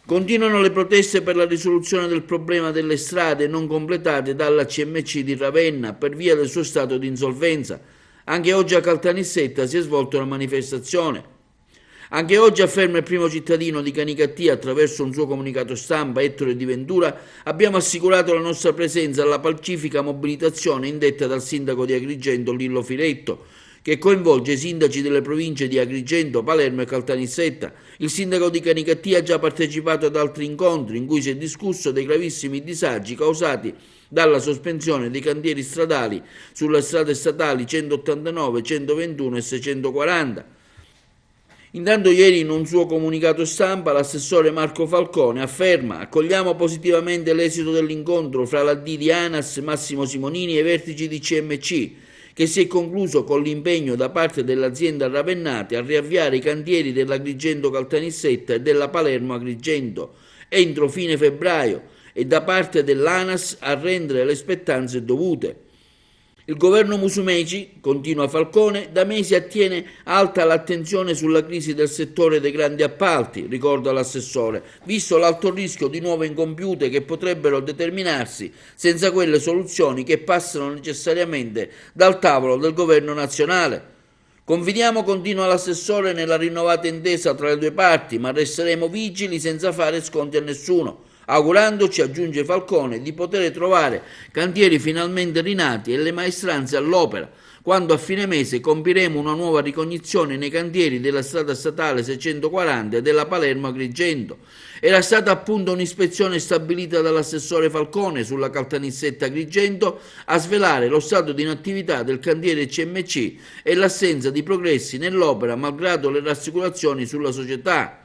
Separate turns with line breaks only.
Continuano le proteste per la risoluzione del problema delle strade non completate dalla CMC di Ravenna per via del suo stato di insolvenza. Anche oggi a Caltanissetta si è svolta una manifestazione. Anche oggi, afferma il primo cittadino di Canicattì attraverso un suo comunicato stampa, Ettore Di Ventura, abbiamo assicurato la nostra presenza alla pacifica mobilitazione indetta dal sindaco di Agrigento Lillo Filetto, che coinvolge i sindaci delle province di Agrigento, Palermo e Caltanissetta. Il sindaco di Canicattì ha già partecipato ad altri incontri in cui si è discusso dei gravissimi disagi causati dalla sospensione dei cantieri stradali sulle strade statali 189, 121 e 640. Intanto ieri in un suo comunicato stampa l'assessore Marco Falcone afferma: accogliamo positivamente l'esito dell'incontro fra la D di ANAS Massimo Simonini e i vertici di CMC, che si è concluso con l'impegno da parte dell'azienda Ravennate a riavviare i cantieri dell'Agrigento Caltanissetta e della Palermo Agrigento entro fine febbraio e da parte dell'ANAS a rendere le spettanze dovute. Il governo Musumeci, continua Falcone, da mesi attiene alta l'attenzione sulla crisi del settore dei grandi appalti, ricorda l'assessore, visto l'alto rischio di nuove incompiute che potrebbero determinarsi senza quelle soluzioni che passano necessariamente dal tavolo del governo nazionale. Confidiamo, continua l'assessore, nella rinnovata intesa tra le due parti, ma resteremo vigili senza fare sconti a nessuno, augurandoci, aggiunge Falcone, di poter trovare cantieri finalmente rinati e le maestranze all'opera, quando a fine mese compiremo una nuova ricognizione nei cantieri della strada statale 640 e della Palermo Agrigento. Era stata appunto un'ispezione stabilita dall'assessore Falcone sulla Caltanissetta Agrigento a svelare lo stato di inattività del cantiere CMC e l'assenza di progressi nell'opera malgrado le rassicurazioni sulla società.